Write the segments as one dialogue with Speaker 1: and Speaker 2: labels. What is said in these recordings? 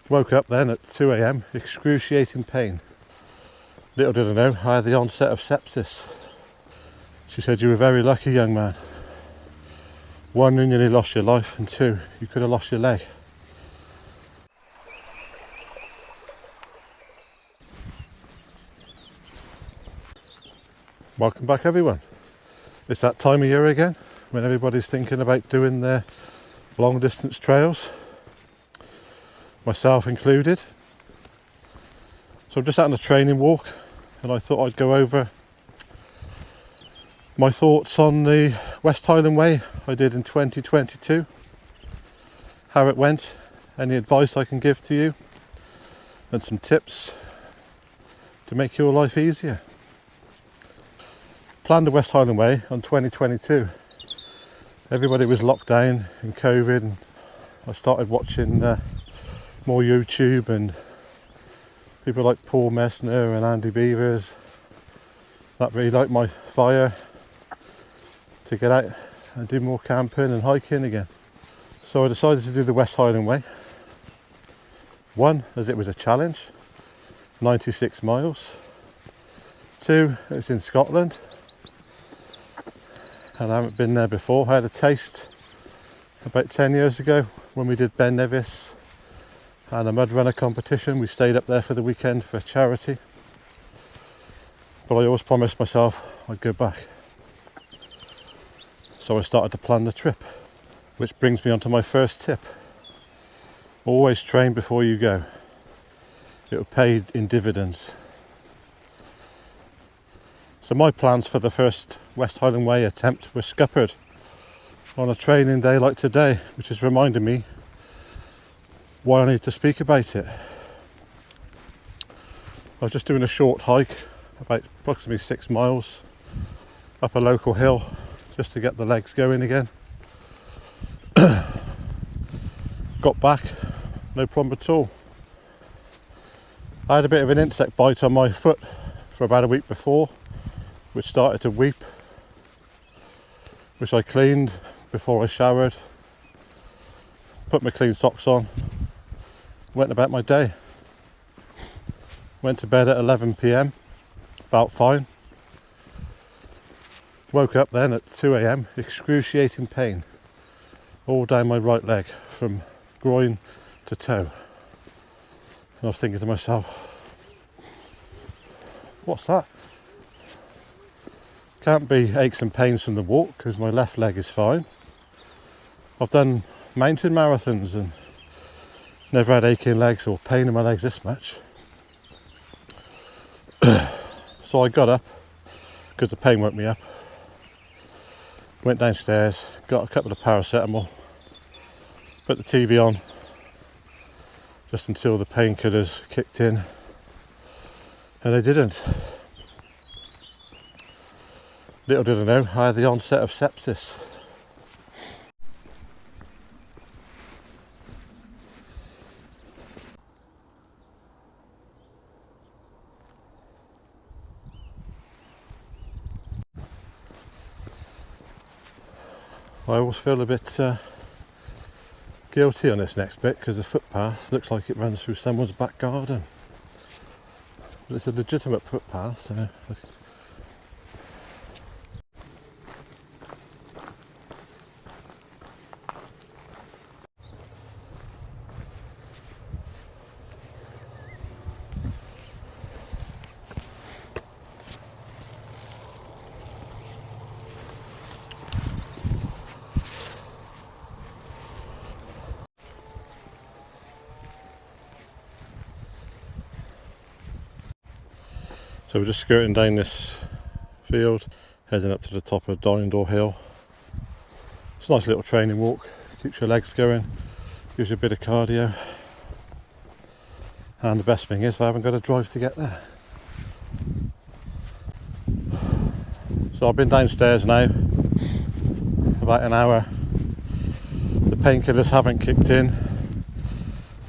Speaker 1: Woke up then at 2 a.m, excruciating pain. Little did I know, I had the onset of sepsis. She said, "You were very lucky, young man. One, you nearly lost your life, and two, you could have lost your leg." Welcome back, everyone. It's that time of year again when everybody's thinking about doing their long distance trails, myself included. So I'm just out on a training walk, and I thought I'd go over my thoughts on the West Highland Way I did in 2022, how it went, any advice I can give to you, and some tips to make your life easier. Planned the West Highland Way on 2022. Everybody was locked down in COVID, and I started watching more YouTube and people like Paul Messner and Andy Beavers that really liked my fire to get out and do more camping and hiking again. So I decided to do the West Highland Way. One, as it was a challenge, 96 miles. Two, it's in Scotland and I haven't been there before. I had a taste about 10 years ago when we did Ben Nevis and a mud runner competition. We stayed up there for the weekend for charity, but I always promised myself I'd go back. So I started to plan the trip, which brings me on to my first tip. Always train before you go. It will pay in dividends. So my plans for the first West Highland Way attempt were scuppered on a training day like today, which has reminded me why I need to speak about it. I was just doing a short hike, about approximately 6 miles, up a local hill, just to get the legs going again. Got back, no problem at all. I had a bit of an insect bite on my foot for about a week before, which started to weep, which I cleaned before I showered, put my clean socks on, went about my day. Went to bed at 11 p.m, felt fine. Woke up then at 2 a.m, excruciating pain all down my right leg from groin to toe. And I was thinking to myself, what's that? Can't be aches and pains from the walk because my left leg is fine. I've done mountain marathons and never had aching legs or pain in my legs this much. So I got up because the pain woke me up. Went downstairs, got a couple of paracetamol, put the TV on just until the painkillers kicked in, and they didn't. Little did I know, I had the onset of sepsis. I always feel a bit guilty on this next bit because the footpath looks like it runs through someone's back garden. But it's a legitimate footpath, so So we're just skirting down this field, heading up to the top of Dynedor Hill. It's a nice little training walk, keeps your legs going, gives you a bit of cardio. And the best thing is I haven't got to drive to get there. So I've been downstairs now about an hour. The painkillers haven't kicked in.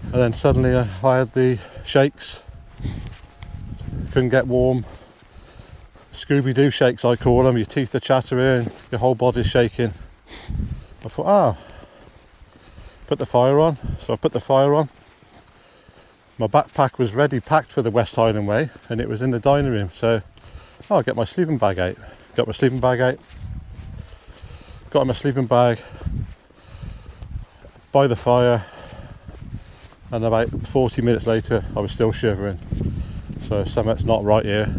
Speaker 1: And then suddenly I had the shakes. Couldn't get warm. Scooby-Doo shakes I call them. Your teeth are chattering, your whole body's shaking. I thought, put the fire on. So I put the fire on, my backpack was ready packed for the West Highland Way, and it was in the dining room. So I'll get my sleeping bag out. Got my sleeping bag out. Got in my sleeping bag by the fire, and about 40 minutes later I was still shivering. So something's not right here.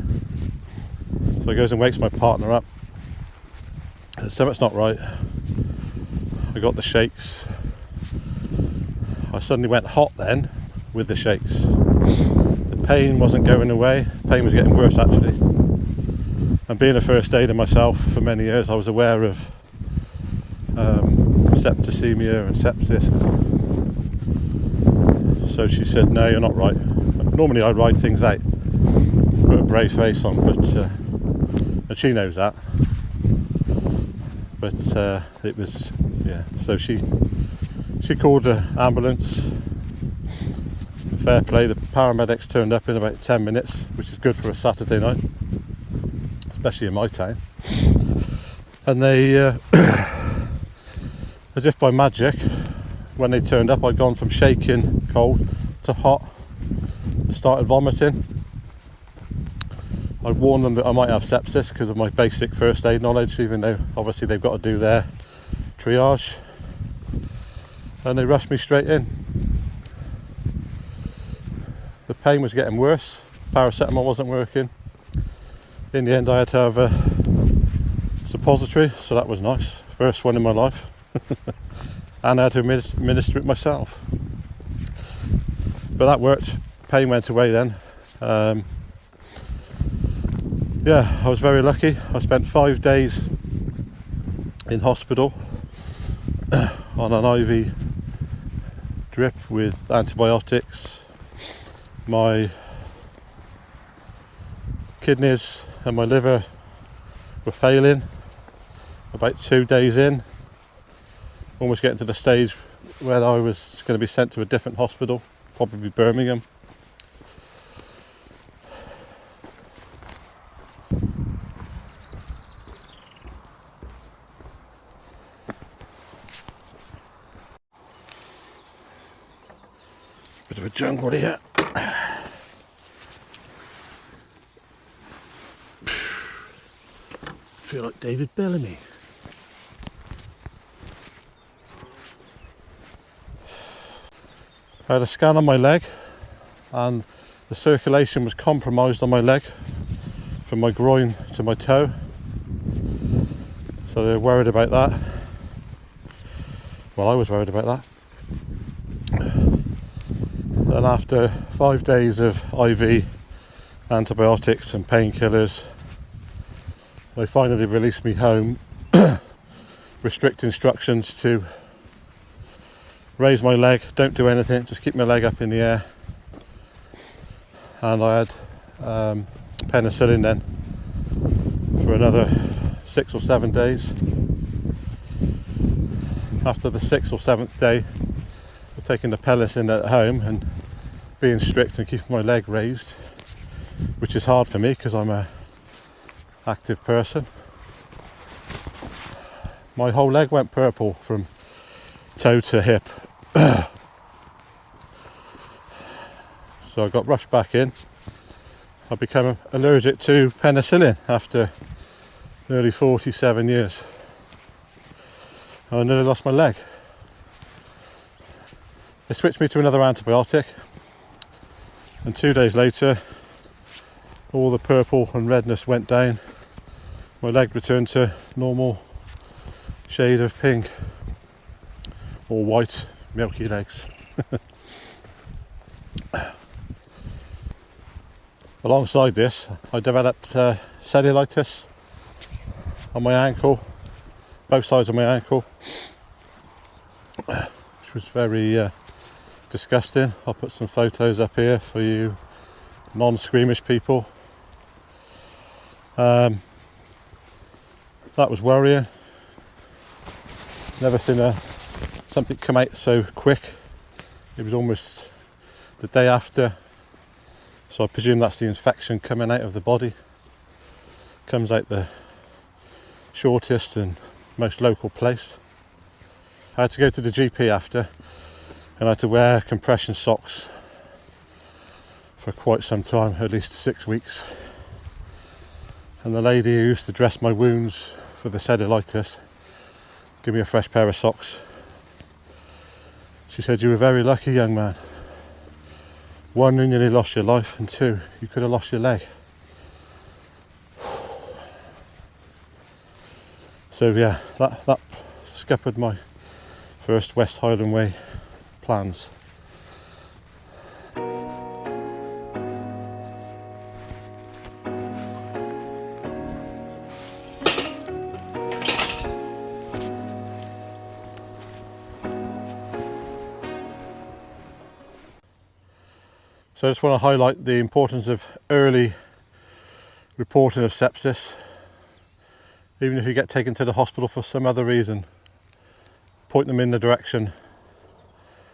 Speaker 1: So he goes and wakes my partner up. Something's not right. I got the shakes. I suddenly went hot then with the shakes. The pain wasn't going away. The pain was getting worse actually. And being a first aider myself for many years, I was aware of septicemia and sepsis. So she said, no, you're not right. Normally I ride things out, put a brave face on, but and she knows that. But it was, yeah. So she called an ambulance. Fair play, the paramedics turned up in about 10 minutes, which is good for a Saturday night, especially in my town. And they, as if by magic, when they turned up, I'd gone from shaking cold to hot. I started vomiting. I warned them that I might have sepsis because of my basic first aid knowledge, even though obviously they've got to do their triage. And they rushed me straight in. The pain was getting worse. Paracetamol wasn't working. In the end I had to have a suppository, so that was nice. First one in my life. And I had to administer it myself. But that worked. Pain went away then. Yeah, I was very lucky. I spent 5 days in hospital on an IV drip with antibiotics. My kidneys and my liver were failing. About 2 days in, almost getting to the stage where I was going to be sent to a different hospital, probably Birmingham. Bit of a jungle here. Feel like David Bellamy. I had a scan on my leg, and the circulation was compromised on my leg from my groin to my toe. So they were worried about that. Well, I was worried about that. And after 5 days of IV antibiotics and painkillers, they finally released me home with strict instructions to raise my leg, don't do anything, just keep my leg up in the air. And I had penicillin then for another 6 or 7 days. After the 6th or 7th day of taking the penicillin at home and being strict and keeping my leg raised, which is hard for me because I'm a active person, my whole leg went purple from toe to hip. So I got rushed back in. I became allergic to penicillin after nearly 47 years. I nearly lost my leg. They switched me to another antibiotic, and 2 days later all the purple and redness went down. My leg returned to normal shade of pink or white, milky legs. Alongside this, I developed cellulitis on my ankle, both sides of my ankle, which was very disgusting. I'll put some photos up here for you non-squeamish people. That was worrying. Never seen something come out so quick. It was almost the day after, so I presume that's the infection coming out of the body. Comes out the shortest and most local place. I had to go to the GP after, and I had to wear compression socks for quite some time, at least 6 weeks. And the lady who used to dress my wounds for the cellulitis gave me a fresh pair of socks. She said, "You were very lucky, young man. One, you nearly lost your life, and two, you could have lost your leg." So yeah, that scuppered my first West Highland Way plans. So I just want to highlight the importance of early reporting of sepsis. Even if you get taken to the hospital for some other reason, point them in the direction,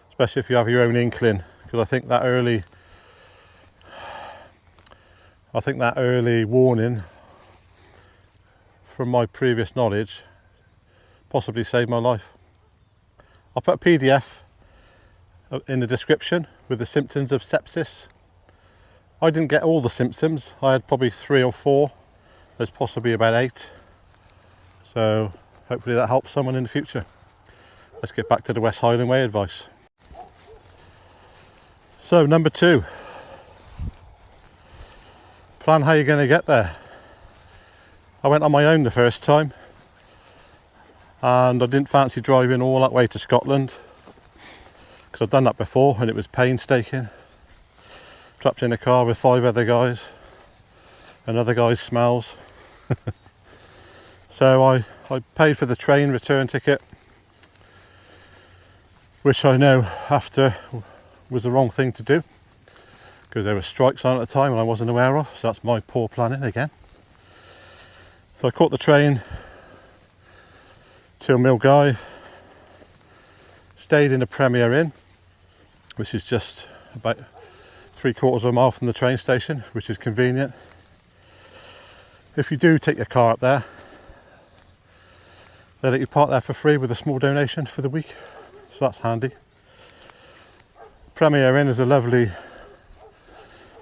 Speaker 1: especially if you have your own inkling, because I think that early warning, from my previous knowledge, possibly saved my life. I'll put a PDF in the description with the symptoms of sepsis. I didn't get all the symptoms. I had probably 3 or 4. There's possibly about 8. So hopefully that helps someone in the future. Let's get back to the West Highland Way advice. So number 2, plan how you're going to get there. I went on my own the first time, and I didn't fancy driving all that way to Scotland, because I've done that before and it was painstaking. Trapped in a car with 5 other guys, another guy's smells. So I paid for the train return ticket, which I know after was the wrong thing to do, because there were strikes on at the time and I wasn't aware of, so that's my poor planning again. So I caught the train to Milngavie, stayed in a Premier Inn, which is just about 3/4 of a mile from the train station, which is convenient. If you do take your car up there, they let you park there for free with a small donation for the week, so that's handy. Premier Inn is a lovely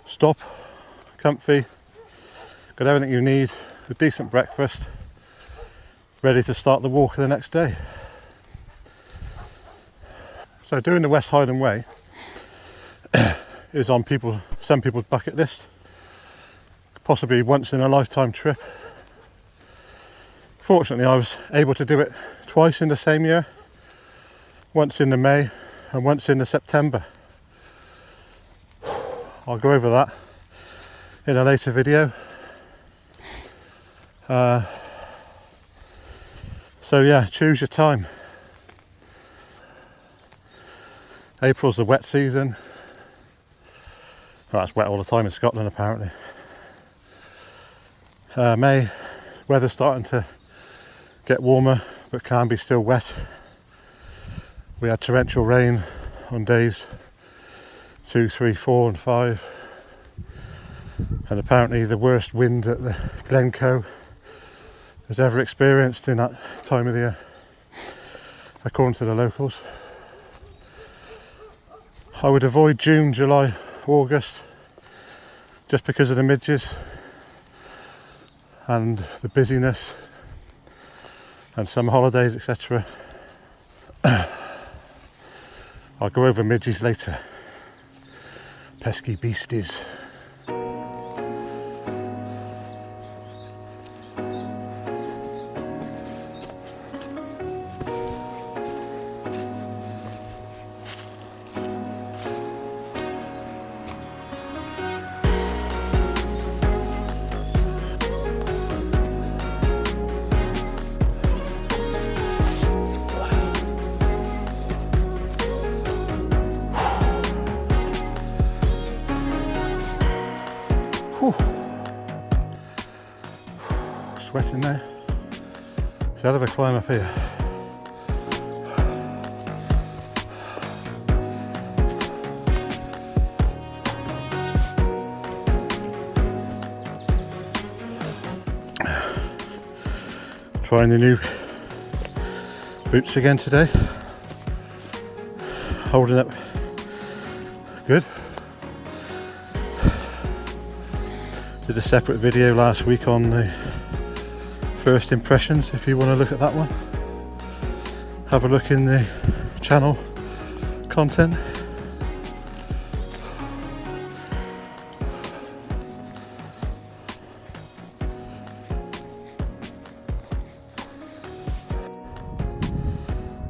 Speaker 1: stop, comfy, got everything you need, a decent breakfast, ready to start the walk the next day. So doing the West Highland Way is on some people's bucket list, possibly once in a lifetime trip. Fortunately, I was able to do it twice in the same year, once in the May and once in the September. I'll go over that in a later video. So yeah, choose your time. April's the wet season. Well, it's wet all the time in Scotland apparently. May, weather's starting to get warmer but can be still wet. We had torrential rain on days 2, 3, 4 and 5, and apparently the worst wind that the Glencoe has ever experienced in that time of the year, according to the locals. I would avoid June, July, August, just because of the midges and the busyness and summer holidays, etc. I'll go over midges later. Pesky beasties. Whew. Sweating there. It's a hell of a climb up here. Trying the new boots again today. Holding up good. Did a separate video last week on the first impressions. If you want to look at that one, have a look in the channel content.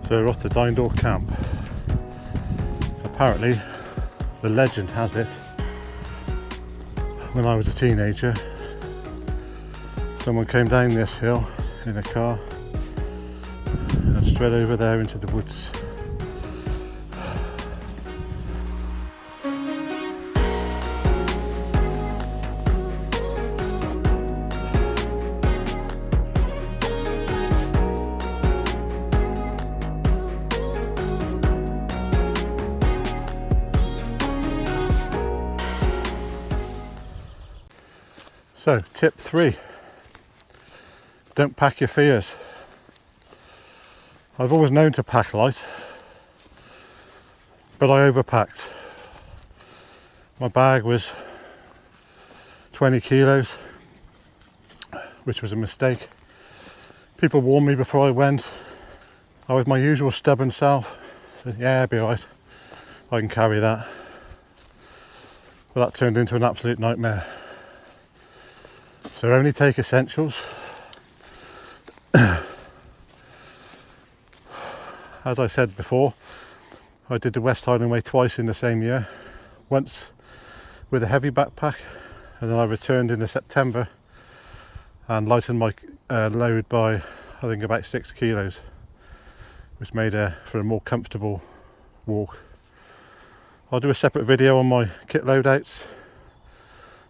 Speaker 1: So we're off to Dindor Camp. Apparently, the legend has it, when I was a teenager, someone came down this hill in a car and straight over there into the woods. So, tip 3, don't pack your fears. I've always known to pack light, but I overpacked. My bag was 20 kilos, which was a mistake. People warned me before I went. I was my usual stubborn self. Said, yeah, it'll be alright, I can carry that. But that turned into an absolute nightmare. So only take essentials. As I said before, I did the West Highland Way twice in the same year. Once with a heavy backpack, and then I returned in September and lightened my load by, I think, about 6 kilos, which made for a more comfortable walk. I'll do a separate video on my kit loadouts,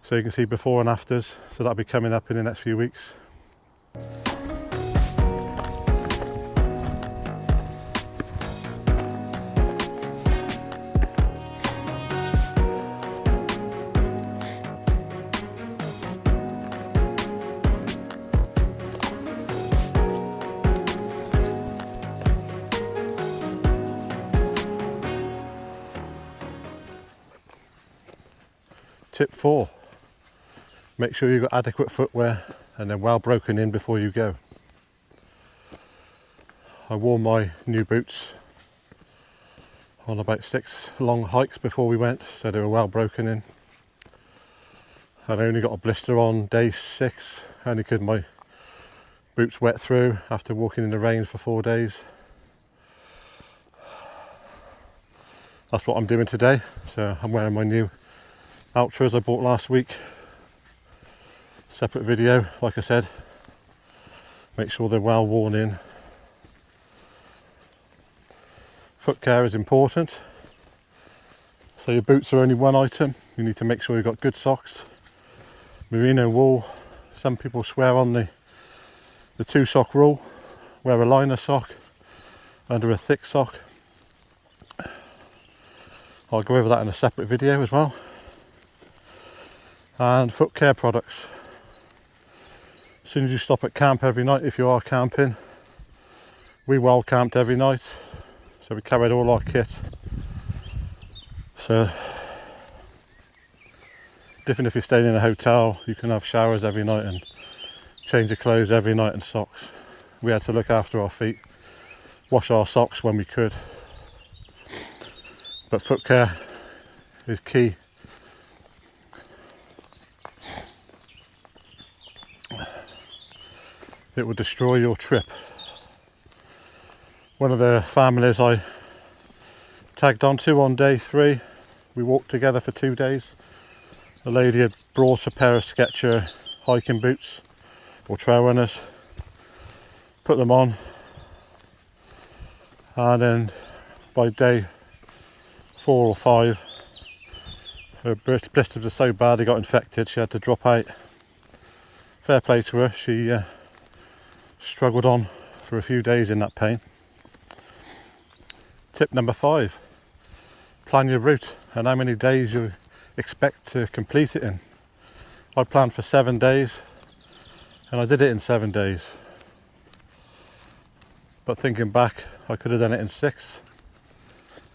Speaker 1: so you can see before and afters, so that'll be coming up in the next few weeks. Tip 4. Make sure you've got adequate footwear and they're well broken in before you go. I wore my new boots on about 6 long hikes before we went, so they were well broken in. I only got a blister on day 6, only because my boots wet through after walking in the rain for 4 days. That's what I'm doing today, so I'm wearing my new Ultras I bought last week. Separate video, like I said, make sure they're well worn in. Foot care is important, so your boots are only one item. You need to make sure you've got good socks, merino wool. Some people swear on the 2 sock rule. Wear a liner sock under a thick sock. I'll go over that in a separate video as well. And foot care products. As soon as you stop at camp every night, if you are camping, we wild camped every night, so we carried all our kit. So different if you're staying in a hotel, you can have showers every night and change your clothes every night and socks. We had to look after our feet, wash our socks when we could. But foot care is key. It will destroy your trip. One of the families I tagged onto on day 3, we walked together for 2 days. The lady had brought a pair of Sketcher hiking boots or trail runners, put them on, and then by day 4 or 5 her blisters were so bad they got infected, she had to drop out. Fair play to her, she struggled on for a few days in that pain. Tip number 5, plan your route and how many days you expect to complete it in. I planned for 7 days and I did it in 7 days. But thinking back, I could have done it in 6.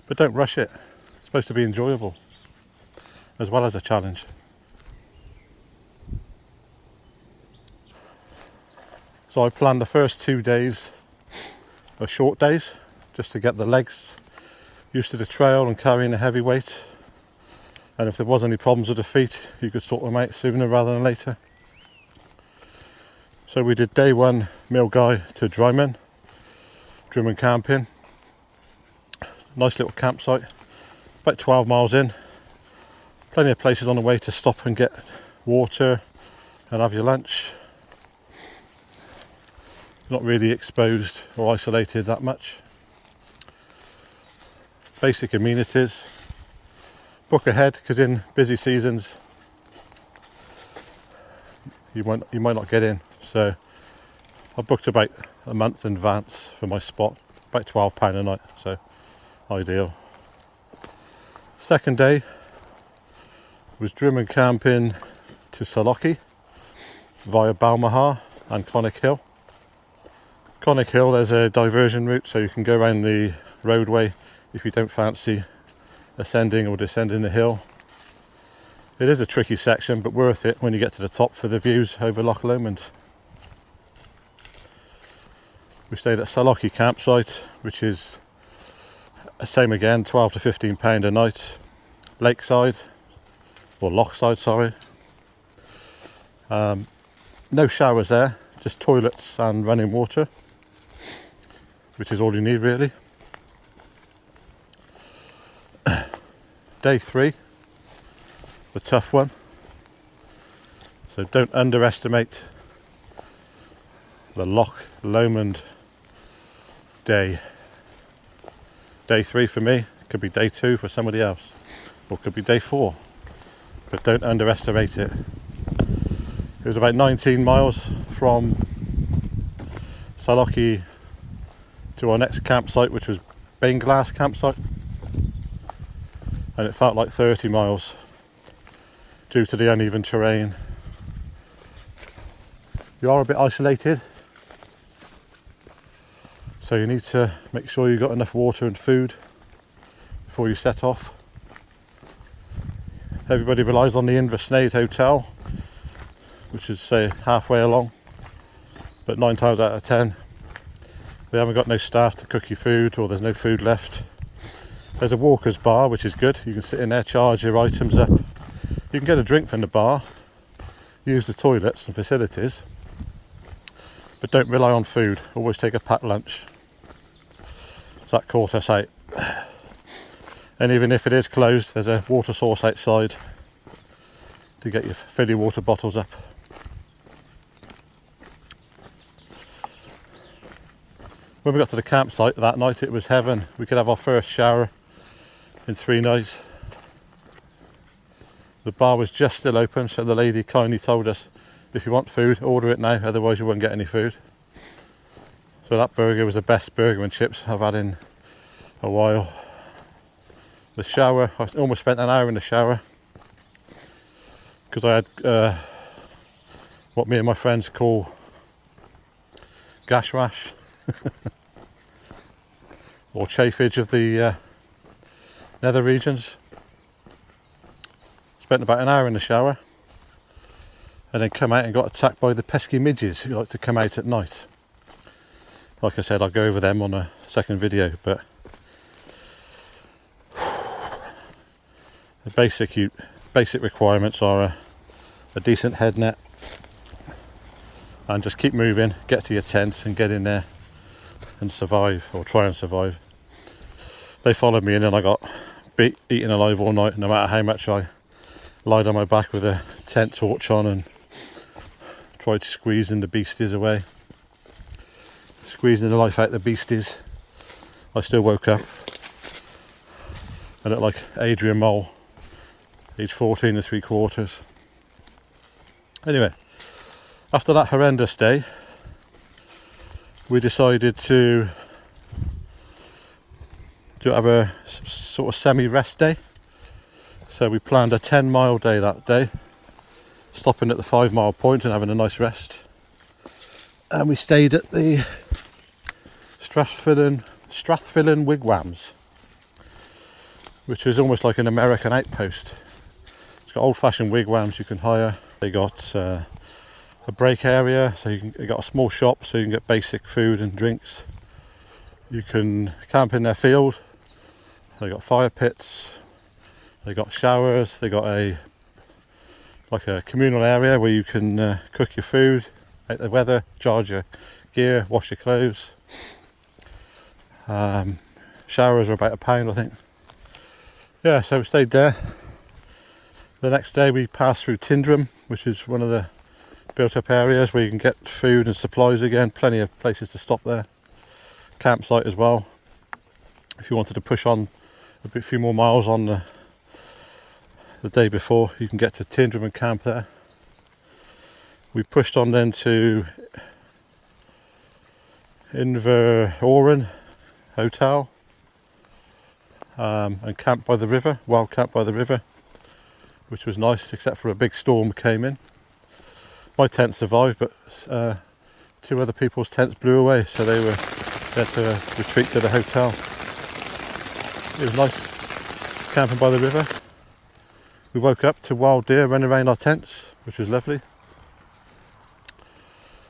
Speaker 1: But don't rush it. It's supposed to be enjoyable as well as a challenge. So I planned the first 2 days are short days, just to get the legs used to the trail and carrying a heavy weight. And if there was any problems with the feet, you could sort them out sooner rather than later. So we did day 1 Milgai to Drymen camping. Nice little campsite, about 12 miles in. Plenty of places on the way to stop and get water and have your lunch. Not really exposed or isolated that much. Basic amenities. Book ahead, because in busy seasons you might not get in. So I booked about a month in advance for my spot, about £12 a night, so ideal. Second day was Drymen camping to Salochy via Balmahar and Connick Hill. Connick Hill, there's a diversion route, so you can go around the roadway if you don't fancy ascending or descending the hill. It is a tricky section, but worth it when you get to the top for the views over Loch Lomond. We stayed at Salochy campsite, which is the same again, £12 to £15 a night. Lakeside, or Lochside, sorry. No showers there, just toilets and running water, which is all you need really. Day 3, the tough one. So don't underestimate the Loch Lomond day. Day 3 for me, could be day 2 for somebody else, or could be day 4, but don't underestimate it. It was about 19 miles from Salochy to our next campsite, which was Bainglass campsite, and it felt like 30 miles due to the uneven terrain. You are a bit isolated, so you need to make sure you've got enough water and food before you set off. Everybody relies on the Inversnaid Hotel, which is say halfway along, but 9 times out of 10 they haven't got no staff to cook your food, or there's no food left. There's a walker's bar, which is good. You can sit in there, charge your items up. You can get a drink from the bar, use the toilets and facilities, but don't rely on food. Always take a packed lunch. So that caught us out. And even if it is closed, there's a water source outside to get your fill your water bottles up. When we got to the campsite that night, it was heaven. We could have our first shower in 3 nights. The bar was just still open, so the lady kindly told us, if you want food, order it now, otherwise you won't get any food. So that burger was the best burger and chips I've had in a while. The shower, I almost spent an hour in the shower, because I had what me and my friends call gash rash or chafage of the nether regions. Spent about an hour in the shower and then come out and got attacked by the pesky midges who like to come out at night. Like I said, I'll go over them on a second video, but the basic requirements are a decent head net, and just keep moving, get to your tent and get in there and survive, or try and survive. They followed me in and I got eaten alive all night, no matter how much I lied on my back with a tent torch on and tried squeezing the beasties away. Squeezing the life out of the beasties. I still woke up. I looked like Adrian Mole, age 14 and 3/4. Anyway, after that horrendous day, we decided to have a sort of semi-rest day. So we planned a 10-mile day that day, stopping at the 5-mile point and having a nice rest. And we stayed at the Strathfillan Wigwams, which is almost like an American outpost. It's got old-fashioned wigwams you can hire. They got a break area, so you got a small shop so you can get basic food and drinks. You can camp in their field. They got fire pits, they got showers, they got a communal area where you can cook your food, out the weather, charge your gear, wash your clothes. Showers are about £1, I think. Yeah, so we stayed there. The next day we passed through Tyndrum, which is one of the built up areas where you can get food and supplies again. Plenty of places to stop there. Campsite as well. If you wanted to push on a few more miles on the day before, you can get to Tyndrum and camp there. We pushed on then to Inveroran Hotel and camped by the river, wild camp by the river, which was nice except for a big storm came in. My tent survived, but 2 other people's tents blew away, so they had to retreat to the hotel. It was nice camping by the river. We woke up to wild deer running around our tents, which was lovely.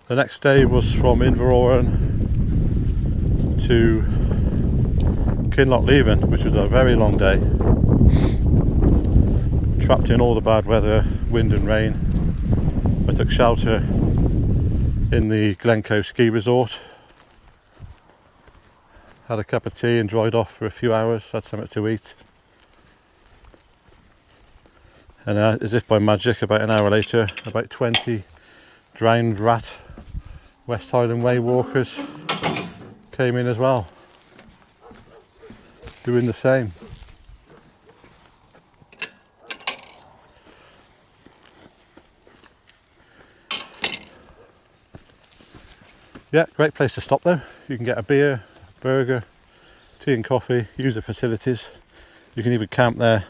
Speaker 1: The next day was from Inveroran to Kinlochleven, which was a very long day. Trapped in all the bad weather, wind and rain. I took shelter in the Glencoe ski resort. Had a cup of tea and dried off for a few hours, had something to eat. And as if by magic, about an hour later, about 20 drowned rat West Highland Way walkers came in as well, doing the same. Yeah, great place to stop though. You can get a beer, burger, tea and coffee, use the facilities. You can even camp there.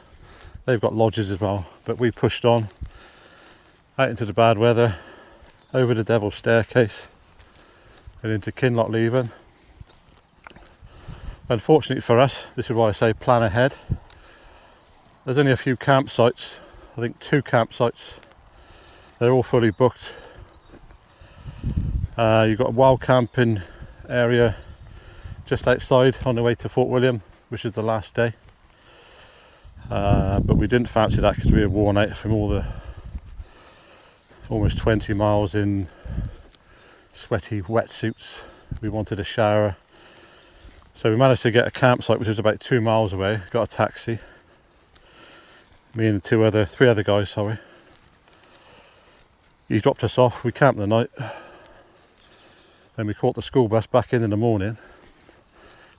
Speaker 1: They've got lodges as well, but we pushed on out into the bad weather, over the Devil's Staircase and into Kinlochleven. Unfortunately for us, this is why I say plan ahead. There's only a few campsites, I think 2 campsites. They're all fully booked. You've got a wild camping area just outside on the way to Fort William, which is the last day. But we didn't fancy that because we were worn out from all the almost 20 miles in sweaty wetsuits. We wanted a shower. So we managed to get a campsite which was about 2 miles away, got a taxi. Me and 3 other guys, sorry. He dropped us off, we camped the night. Then we caught the school bus back in the morning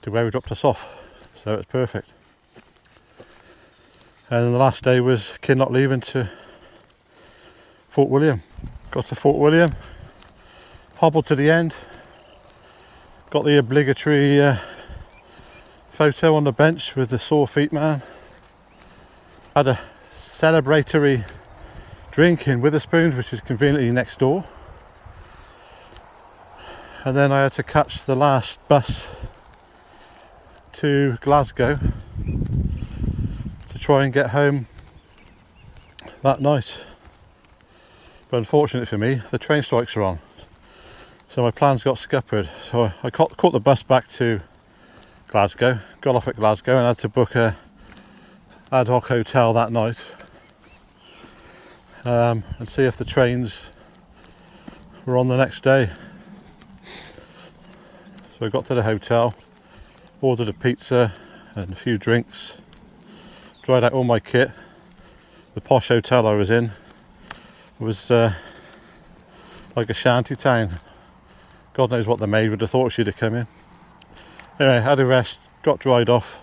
Speaker 1: to where he dropped us off. So it was perfect. And then the last day was Kinlochleven to Fort William. Got to Fort William, hobbled to the end, got the obligatory photo on the bench with the sore feet man. Had a celebratory drink in Witherspoon, which is conveniently next door. And then I had to catch the last bus to Glasgow to try and get home that night. But unfortunately for me, the train strikes are on. So my plans got scuppered. So I caught the bus back to Glasgow, got off at Glasgow and had to book a ad hoc hotel that night and see if the trains were on the next day. So I got to the hotel, ordered a pizza and a few drinks, dried out all my kit. The posh hotel I was in was like a shanty town. God knows what the maid would have thought she'd have come in. Anyway, had a rest, got dried off,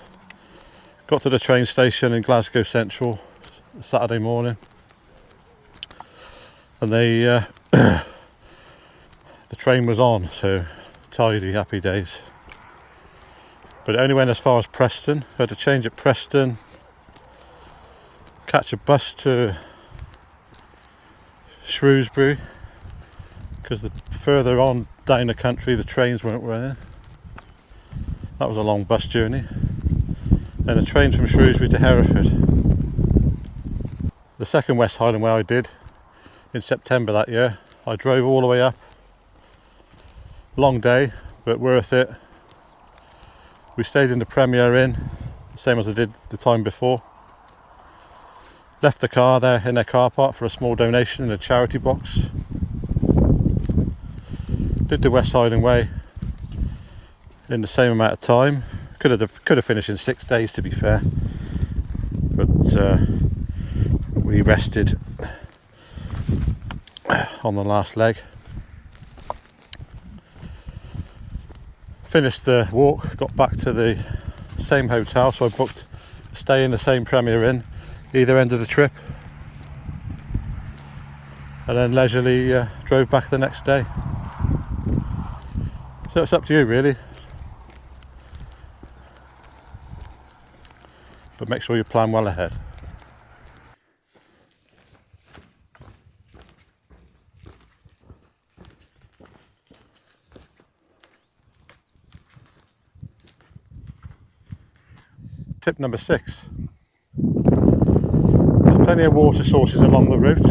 Speaker 1: got to the train station in Glasgow Central Saturday morning, and the train was on, so tidy, happy days. But it only went as far as Preston. I had to change at Preston, catch a bus to Shrewsbury, because the further on down the country the trains weren't running. That was a long bus journey. Then a train from Shrewsbury to Hereford. The second West Highland Way I did in September that year I drove all the way up. Long day, but worth it. We stayed in the Premier Inn, same as I did the time before. Left the car there in their car park for a small donation in a charity box. Did the West Highland Way in the same amount of time. Could have finished in 6 days, to be fair, but we rested on the last leg. Finished the walk, got back to the same hotel, so I booked a stay in the same Premier Inn either end of the trip, and then leisurely drove back the next day. So it's up to you really, but make sure you plan well ahead. Tip number 6. There's plenty of water sources along the route.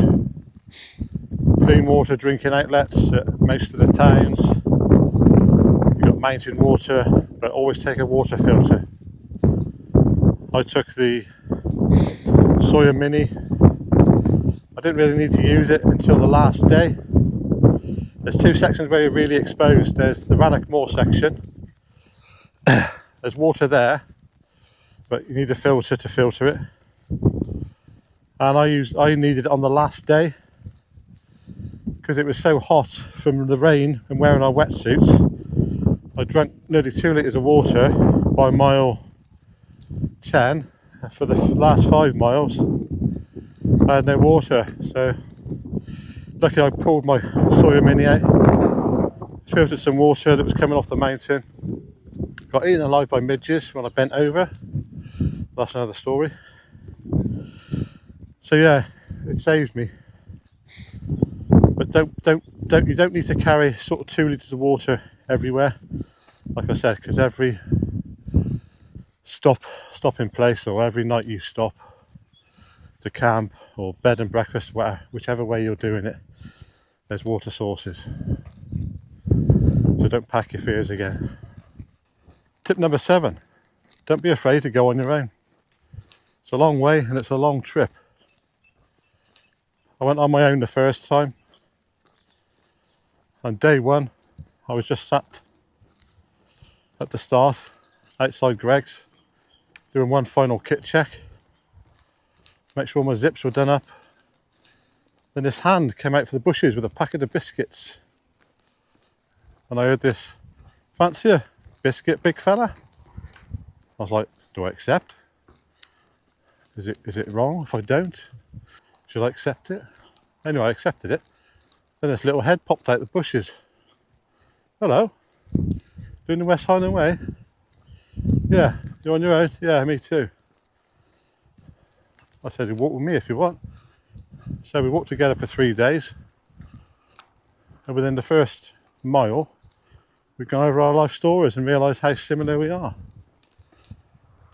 Speaker 1: Clean water drinking outlets at most of the towns. You've got mountain water, but always take a water filter. I took the Sawyer Mini. I didn't really need to use it until the last day. There's 2 sections where you're really exposed. There's the Rannoch Moor section. There's water there, but you need a filter to filter it. And I needed it on the last day because it was so hot from the rain and wearing our wetsuits. I drank nearly 2 litres of water by mile 10. For the last 5 miles I had no water, so luckily I pulled my Sawyer Mini out, filtered some water that was coming off the mountain. Got eaten alive by midges when I bent over. That's another story. So yeah, it saved me. But you don't need to carry sort of 2 litres of water everywhere, like I said, because every stopping place or every night you stop to camp or bed and breakfast, whichever way you're doing it, there's water sources. So don't pack your fears again. Tip number 7, don't be afraid to go on your own. It's a long way and it's a long trip. I went on my own the first time. On day 1, I was just sat at the start outside Greg's, doing one final kit check, make sure my zips were done up. Then this hand came out from the bushes with a packet of biscuits, and I heard this, "Fancy a biscuit, big fella?" I was like, do I accept? Is it wrong if I don't? Should I accept it? Anyway, I accepted it. Then this little head popped out the bushes. "Hello, doing the West Highland Way?" "Yeah, you're on your own?" "Yeah, me too." I said, "You walk with me if you want." So we walked together for 3 days, and within the first mile we've gone over our life stories and realised how similar we are.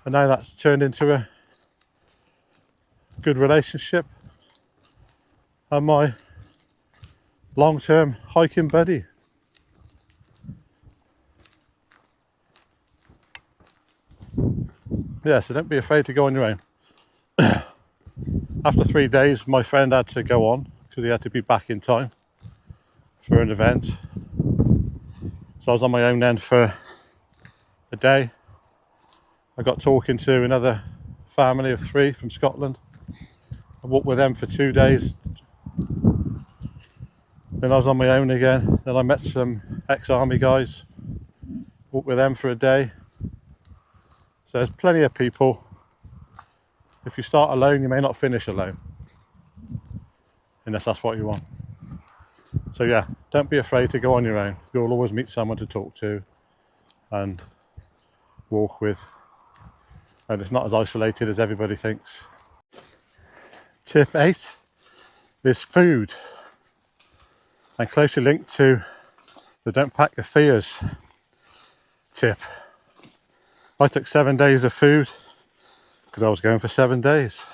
Speaker 1: And now that's turned into a good relationship and my long-term hiking buddy. Yeah, so don't be afraid to go on your own. After 3 days, my friend had to go on because he had to be back in time for an event. So I was on my own then for a day. I got talking to another family of 3 from Scotland. I walked with them for 2 days. Then I was on my own again. Then I met some ex-army guys. Walked with them for a day. So there's plenty of people. If you start alone, you may not finish alone, unless that's what you want. So yeah, don't be afraid to go on your own. You'll always meet someone to talk to and walk with, and it's not as isolated as everybody thinks. Tip 8 is food, and closely linked to the don't pack your fears tip. I took 7 days of food because I was going for 7 days,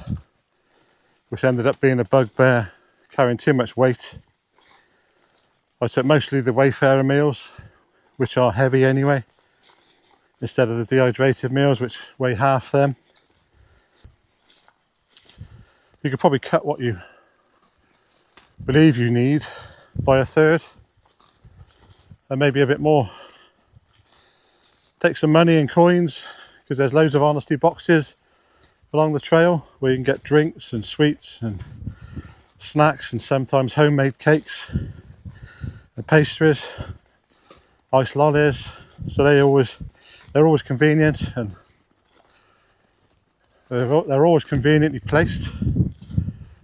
Speaker 1: which ended up being a bugbear, carrying too much weight. I took mostly the Wayfarer meals, which are heavy anyway, instead of the dehydrated meals, which weigh half them. You could probably cut what you believe you need by a third, and maybe a bit more. Take some money and coins, because there's loads of honesty boxes along the trail where you can get drinks and sweets and snacks and sometimes homemade cakes and pastries, ice lollies. So they're always convenient, and they're always conveniently placed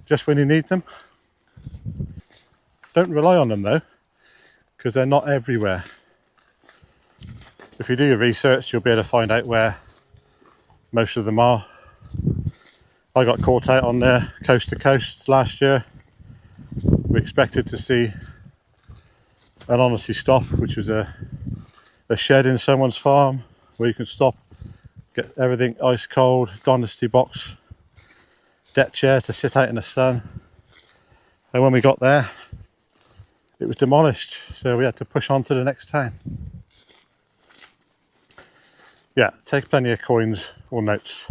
Speaker 1: just when you need them. Don't rely on them though, because they're not everywhere. If you do your research, you'll be able to find out where most of them are. I got caught out on there coast to coast last year. We expected to see an honesty stop, which was a shed in someone's farm where you can stop, get everything ice cold, honesty box, deck chair to sit out in the sun. And when we got there, it was demolished, so we had to push on to the next town. Yeah, take plenty of coins or notes.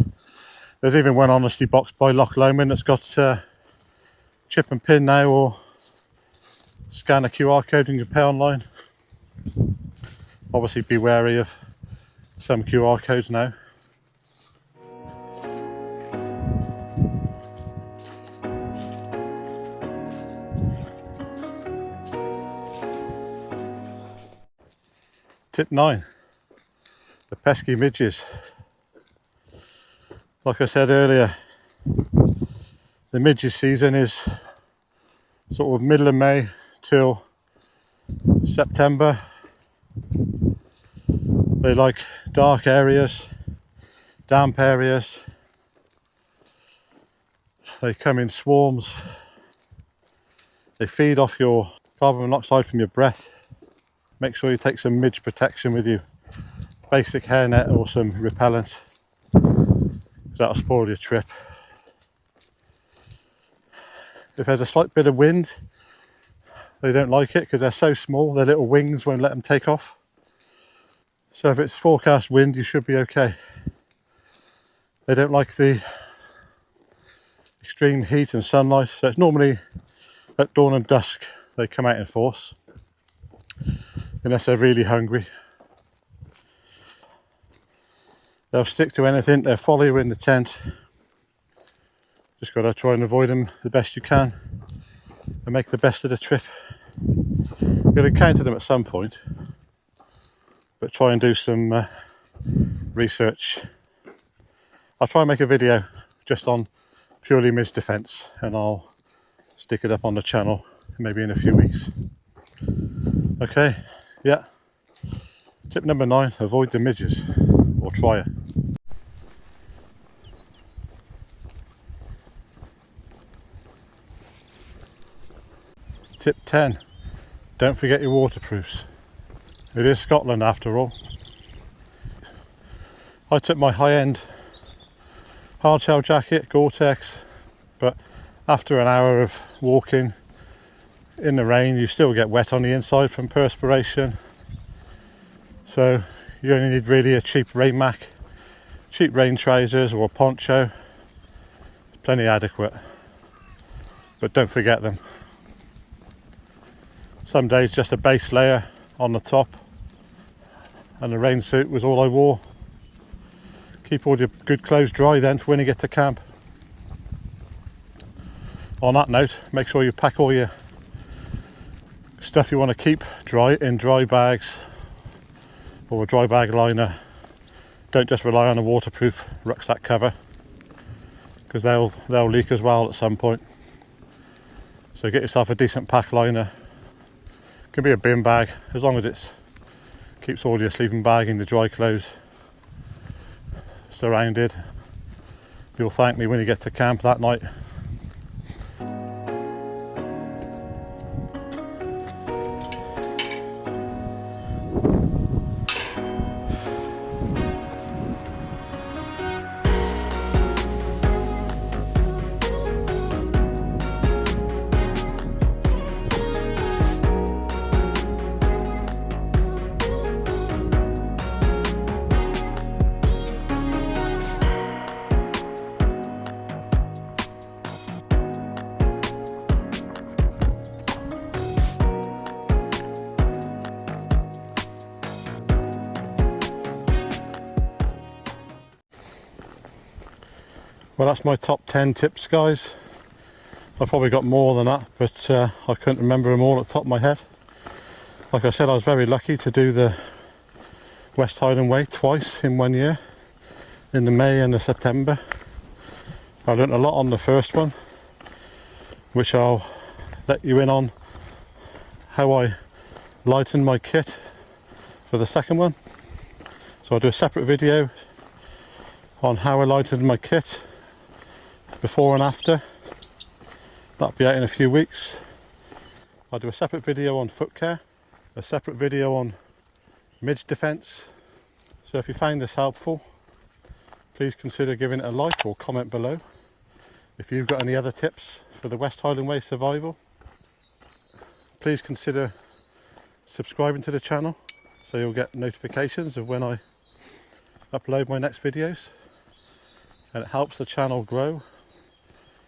Speaker 1: There's even one honesty box by Loch Lomond that's got chip and pin now, or scan a QR code and you can pay online. Obviously be wary of some QR codes now. Tip 9, the pesky midges. Like I said earlier, the midges season is sort of middle of May till September. They like dark areas, damp areas. They come in swarms. They feed off your carbon monoxide from your breath. Make sure you take some midge protection with you. Basic hairnet or some repellent. That'll spoil your trip. If there's a slight bit of wind, they don't like it because they're so small, their little wings won't let them take off. So if it's forecast wind, you should be okay. They don't like the extreme heat and sunlight, so it's normally at dawn and dusk they come out in force, unless they're really hungry. They'll stick to anything, they'll follow you in the tent. Just got to try and avoid them the best you can and make the best of the trip. You'll encounter them at some point, but try and do some research. I'll try and make a video just on purely midge defence, and I'll stick it up on the channel maybe in a few weeks. Okay, yeah. Tip number 9, avoid the midges, or try it. Tip 10, don't forget your waterproofs. It is Scotland after all. I took my high-end hard shell jacket, Gore-Tex, but after an hour of walking in the rain, you still get wet on the inside from perspiration. So you only need really a cheap rain mac, cheap rain trousers or a poncho. It's plenty adequate, but don't forget them. Some days just a base layer on the top, and the rain suit was all I wore. Keep all your good clothes dry then for when you get to camp. On that note, make sure you pack all your stuff you want to keep dry in dry bags or a dry bag liner. Don't just rely on a waterproof rucksack cover, because they'll leak as well at some point. So get yourself a decent pack liner. It can be a bin bag, as long as it keeps all your sleeping bag and your dry clothes surrounded. You'll thank me when you get to camp that night. Well, that's my top 10 tips, guys. I probably got more than that, but I couldn't remember them all at the top of my head. Like I said, I was very lucky to do the West Highland Way twice in 1 year, in the May and the September. I learnt a lot on the first one, which I'll let you in on how I lightened my kit for the second one. So I'll do a separate video on how I lightened my kit before and after. That'll be out in a few weeks. I'll do a separate video on foot care, a separate video on midge defence. So if you find this helpful, please consider giving it a like or comment below. If you've got any other tips for the West Highland Way survival, please consider subscribing to the channel so you'll get notifications of when I upload my next videos, and it helps the channel grow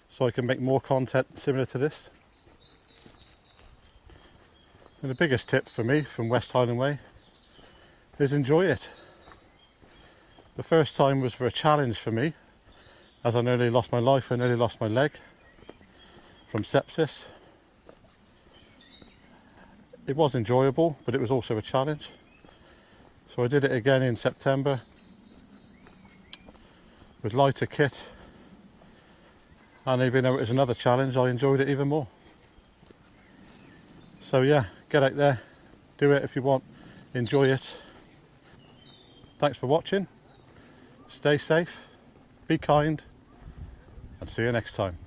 Speaker 1: so I can make more content similar to this. And the biggest tip for me from West Highland Way is enjoy it. The first time was for a challenge for me, as I nearly lost my life, I nearly lost my leg from sepsis. It was enjoyable, but it was also a challenge. So I did it again in September with lighter kit, and even though it was another challenge, I enjoyed it even more. So yeah, get out there, do it if you want, enjoy it. Thanks for watching, stay safe, be kind, and see you next time.